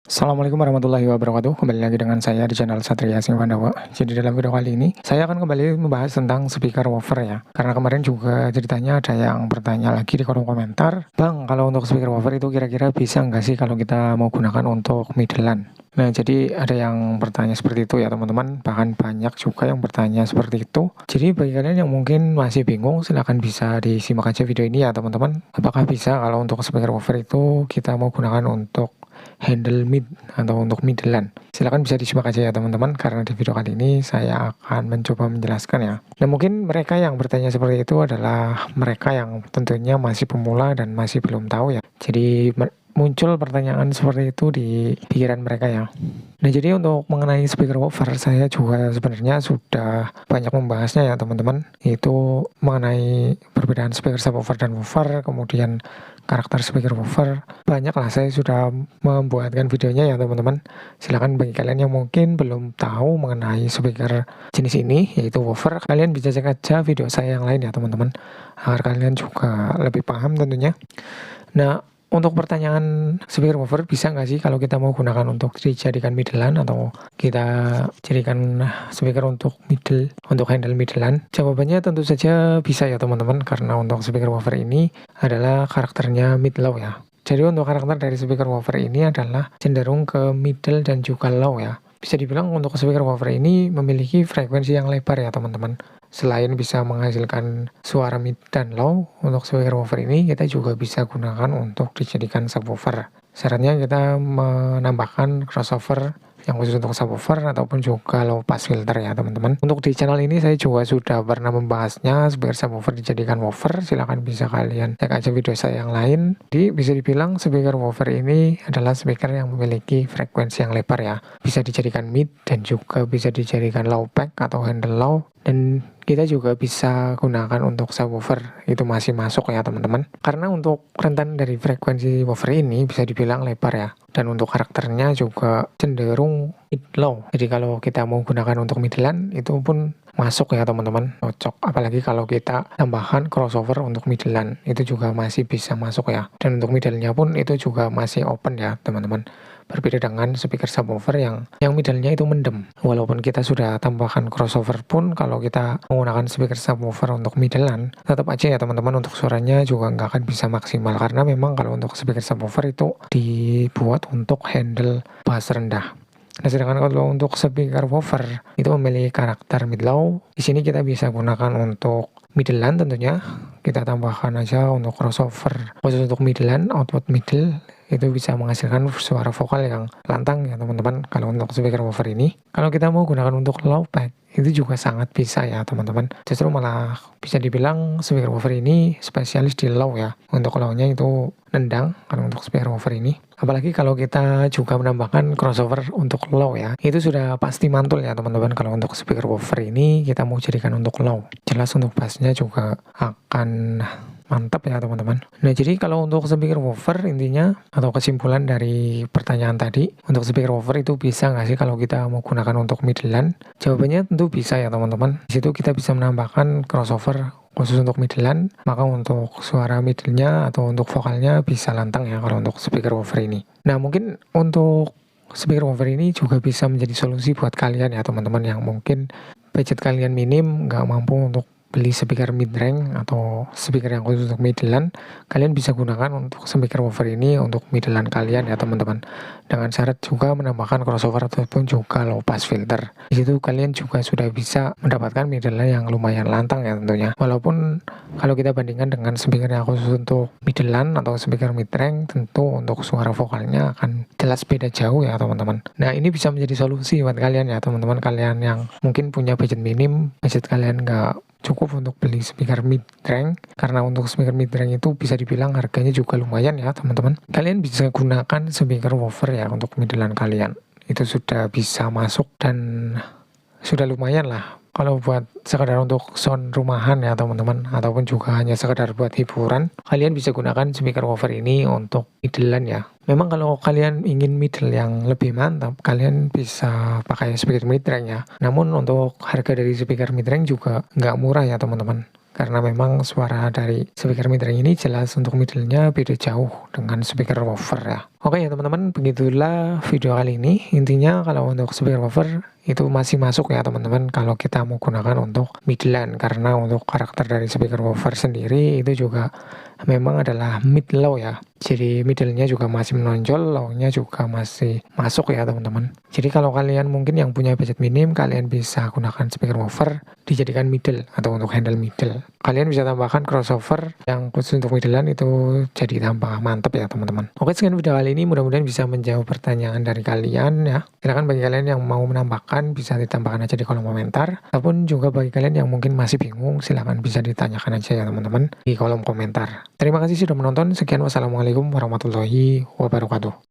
Assalamualaikum warahmatullahi wabarakatuh. Kembali lagi dengan saya di channel Satria Sing Pandawa. Jadi dalam video kali ini saya akan kembali membahas tentang speaker woofer ya. Karena kemarin juga ceritanya ada yang bertanya lagi di kolom komentar, Bang, kalau untuk speaker woofer itu kira-kira bisa nggak sih kalau kita mau gunakan untuk middleland? Nah, jadi ada yang bertanya seperti itu ya teman-teman. Bahkan banyak juga yang bertanya seperti itu. Jadi bagi kalian yang mungkin masih bingung, silahkan bisa disimak aja video ini ya teman-teman. Apakah bisa kalau untuk speaker woofer itu kita mau gunakan untuk handle mid atau untuk middleland? Silahkan bisa disimak aja ya teman-teman, karena di video kali ini saya akan mencoba menjelaskan ya. Nah, mungkin mereka yang bertanya seperti itu adalah mereka yang tentunya masih pemula dan masih belum tahu ya. Jadi muncul pertanyaan seperti itu di pikiran mereka ya. Nah, jadi untuk mengenai speaker woofer saya juga sebenarnya sudah banyak membahasnya ya teman-teman. Itu mengenai perbedaan speaker subwoofer dan woofer, kemudian karakter speaker woofer. Banyak lah saya sudah membuatkan videonya ya teman-teman. Silahkan bagi kalian yang mungkin belum tahu mengenai speaker jenis ini yaitu woofer, kalian bisa cek aja video saya yang lain ya teman-teman, agar kalian juga lebih paham tentunya. Nah, untuk pertanyaan speaker woofer bisa nggak sih kalau kita mau gunakan untuk dijadikan middleland atau kita jadikan speaker untuk handle middleland? Jawabannya tentu saja bisa ya teman-teman, karena untuk speaker woofer ini adalah karakternya mid low ya. Jadi untuk karakter dari speaker woofer ini adalah cenderung ke middle dan juga low ya. Bisa dibilang untuk speaker woofer ini memiliki frekuensi yang lebar ya teman-teman. Selain bisa menghasilkan suara mid dan low, untuk speaker woofer ini kita juga bisa gunakan untuk dijadikan subwoofer. Syaratnya kita menambahkan crossover yang khusus untuk subwoofer ataupun juga low pass filter ya teman-teman. Untuk di channel ini saya juga sudah pernah membahasnya speaker subwoofer dijadikan woofer. Silahkan bisa kalian cek aja video saya yang lain. Jadi bisa dibilang speaker woofer ini adalah speaker yang memiliki frekuensi yang lebar ya. Bisa dijadikan mid dan juga bisa dijadikan low pack atau handle low, dan kita juga bisa gunakan untuk subwoofer, itu masih masuk ya teman-teman. Karena untuk rentan dari frekuensi woofer ini bisa dibilang lebar ya, dan untuk karakternya juga cenderung mid low. Jadi kalau kita mau gunakan untuk middleland itu pun masuk ya teman-teman, cocok. Apalagi kalau kita tambahkan crossover untuk middleland, itu juga masih bisa masuk ya. Dan untuk middle-nya pun itu juga masih open ya teman-teman. Berbeda dengan speaker subwoofer yang middle-nya itu mendem. Walaupun kita sudah tambahkan crossover pun, kalau kita menggunakan speaker subwoofer untuk middleland, tetap aja ya teman-teman, untuk suaranya juga nggak akan bisa maksimal. Karena memang kalau untuk speaker subwoofer itu dibuat untuk handle bass rendah. Nah, sedangkan kalau untuk speaker woofer itu memiliki karakter mid low. Di sini kita bisa gunakan untuk middleland tentunya. Kita tambahkan aja untuk crossover khusus untuk middleland, output middle, itu bisa menghasilkan suara vokal yang lantang ya teman-teman. Kalau untuk speaker woofer ini, kalau kita mau gunakan untuk low pack, itu juga sangat bisa ya teman-teman. Justru malah bisa dibilang speaker woofer ini spesialis di low ya. Untuk low-nya itu nendang kalau untuk speaker woofer ini. Apalagi kalau kita juga menambahkan crossover untuk low ya, itu sudah pasti mantul ya teman-teman. Kalau untuk speaker woofer ini kita mau jadikan untuk low, jelas untuk bassnya juga akan mantap ya teman-teman. Nah, jadi kalau untuk speaker woofer intinya atau kesimpulan dari pertanyaan tadi, untuk speaker woofer itu bisa nggak sih kalau kita mau gunakan untuk middleland? Jawabannya tentu bisa ya teman-teman. Di situ kita bisa menambahkan crossover khusus untuk middleland, maka untuk suara middle-nya atau untuk vokalnya bisa lantang ya kalau untuk speaker woofer ini. Nah, mungkin untuk speaker woofer ini juga bisa menjadi solusi buat kalian ya teman-teman yang mungkin budget kalian minim, nggak mampu untuk beli speaker mid range atau speaker yang khusus untuk middleland. Kalian bisa gunakan untuk speaker woofer ini untuk middleland kalian ya teman-teman, dengan syarat juga menambahkan crossover ataupun juga low pass filter. Di situ kalian juga sudah bisa mendapatkan middleland yang lumayan lantang ya tentunya. Walaupun kalau kita bandingkan dengan speaker yang khusus untuk middleland atau speaker mid range, tentu untuk suara vokalnya akan jelas beda jauh ya teman-teman. Nah, ini bisa menjadi solusi buat kalian ya teman-teman, kalian yang mungkin punya budget minim, budget kalian nggak cukup untuk beli speaker mid range. Karena untuk speaker mid range itu bisa dibilang harganya juga lumayan ya teman-teman. Kalian bisa gunakan speaker woofer ya untuk middleland kalian, itu sudah bisa masuk dan sudah lumayan lah. Kalau buat sekedar untuk sound rumahan ya teman-teman, ataupun juga hanya sekedar buat hiburan, kalian bisa gunakan speaker woofer ini untuk middleland ya. Memang kalau kalian ingin middle yang lebih mantap, kalian bisa pakai speaker mid range ya. Namun untuk harga dari speaker mid range juga nggak murah ya teman-teman. karena memang suara dari speaker mid-range ini jelas untuk middle-nya beda jauh dengan speaker woofer ya. Oke ya teman-teman, begitulah video kali ini. Intinya kalau untuk speaker woofer itu masih masuk ya teman-teman kalau kita mau gunakan untuk midland, karena untuk karakter dari speaker woofer sendiri itu juga memang adalah mid low ya. Jadi middle-nya juga masih menonjol, low-nya juga masih masuk ya teman-teman. Jadi kalau kalian mungkin yang punya budget minim, kalian bisa gunakan speaker woofer dijadikan middle atau untuk handle middle. Kalian bisa tambahkan crossover yang khusus untuk middlean, itu jadi tambah mantep ya teman-teman. Oke, sekian video kali ini, mudah-mudahan bisa menjawab pertanyaan dari kalian ya. Silakan bagi kalian yang mau menambahkan bisa ditambahkan aja di kolom komentar, ataupun juga bagi kalian yang mungkin masih bingung, silakan bisa ditanyakan aja ya teman-teman di kolom komentar. Terima kasih sudah menonton. Sekian, wassalamualaikum warahmatullahi wabarakatuh.